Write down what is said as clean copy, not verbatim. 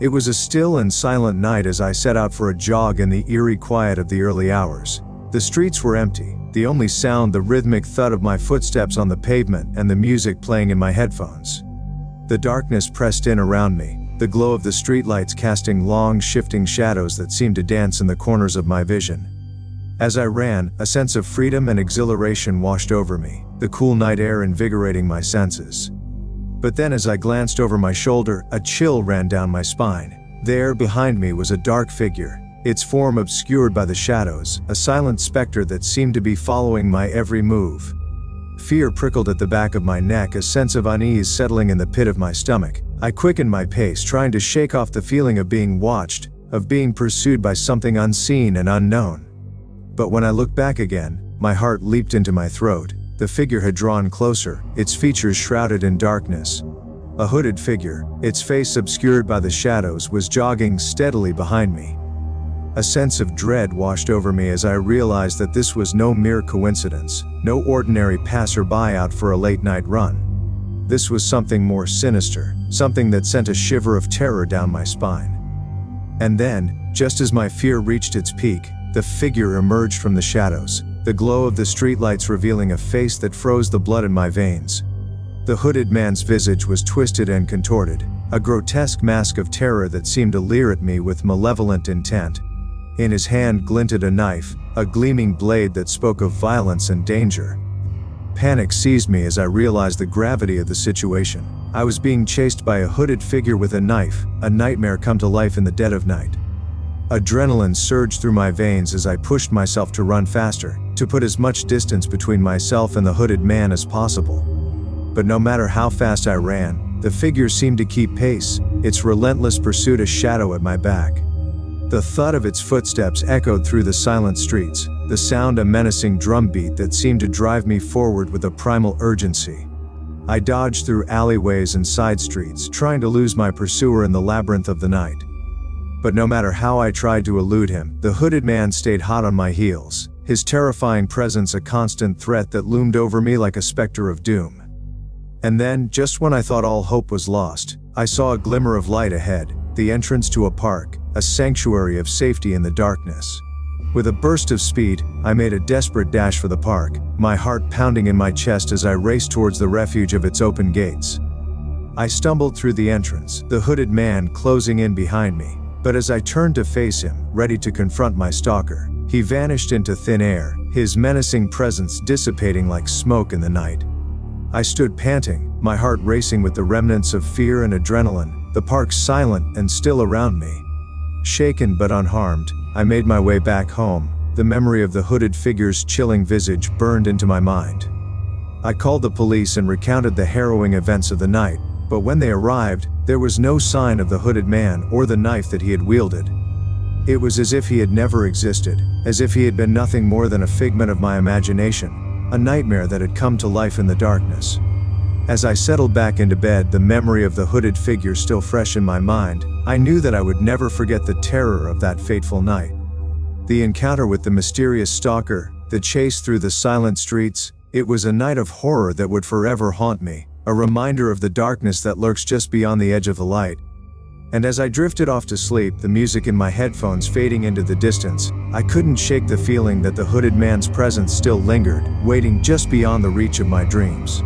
It was a still and silent night as I set out for a jog in the eerie quiet of the early hours. The streets were empty, the only sound the rhythmic thud of my footsteps on the pavement and the music playing in my headphones. The darkness pressed in around me, the glow of the streetlights casting long, shifting shadows that seemed to dance in the corners of my vision. As I ran, a sense of freedom and exhilaration washed over me, the cool night air invigorating my senses. But then as I glanced over my shoulder, a chill ran down my spine. There, behind me, was a dark figure, its form obscured by the shadows, a silent specter that seemed to be following my every move. Fear prickled at the back of my neck, a sense of unease settling in the pit of my stomach. I quickened my pace, trying to shake off the feeling of being watched, of being pursued by something unseen and unknown. But when I looked back again, my heart leaped into my throat. The figure had drawn closer, its features shrouded in darkness. A hooded figure, its face obscured by the shadows, was jogging steadily behind me. A sense of dread washed over me as I realized that this was no mere coincidence, no ordinary passerby out for a late-night run. This was something more sinister, something that sent a shiver of terror down my spine. And then, just as my fear reached its peak, the figure emerged from the shadows, the glow of the streetlights revealing a face that froze the blood in my veins. The hooded man's visage was twisted and contorted, a grotesque mask of terror that seemed to leer at me with malevolent intent. In his hand glinted a knife, a gleaming blade that spoke of violence and danger. Panic seized me as I realized the gravity of the situation. I was being chased by a hooded figure with a knife, a nightmare come to life in the dead of night. Adrenaline surged through my veins as I pushed myself to run faster, to put as much distance between myself and the hooded man as possible. But no matter how fast I ran, the figure seemed to keep pace, its relentless pursuit a shadow at my back. The thud of its footsteps echoed through the silent streets, the sound a menacing drumbeat that seemed to drive me forward with a primal urgency. I dodged through alleyways and side streets, trying to lose my pursuer in the labyrinth of the night. But no matter how I tried to elude him, the hooded man stayed hot on my heels, his terrifying presence a constant threat that loomed over me like a specter of doom. And then, just when I thought all hope was lost, I saw a glimmer of light ahead, the entrance to a park, a sanctuary of safety in the darkness. With a burst of speed, I made a desperate dash for the park, my heart pounding in my chest as I raced towards the refuge of its open gates. I stumbled through the entrance, the hooded man closing in behind me. But as I turned to face him, ready to confront my stalker, he vanished into thin air, his menacing presence dissipating like smoke in the night. I stood panting, my heart racing with the remnants of fear and adrenaline, the park silent and still around me. Shaken but unharmed, I made my way back home, the memory of the hooded figure's chilling visage burned into my mind. I called the police and recounted the harrowing events of the night, but when they arrived, there was no sign of the hooded man or the knife that he had wielded. It was as if he had never existed, as if he had been nothing more than a figment of my imagination, a nightmare that had come to life in the darkness. As I settled back into bed, the memory of the hooded figure still fresh in my mind, I knew that I would never forget the terror of that fateful night. The encounter with the mysterious stalker, the chase through the silent streets, it was a night of horror that would forever haunt me. A reminder of the darkness that lurks just beyond the edge of the light. And as I drifted off to sleep, the music in my headphones fading into the distance, I couldn't shake the feeling that the hooded man's presence still lingered, waiting just beyond the reach of my dreams.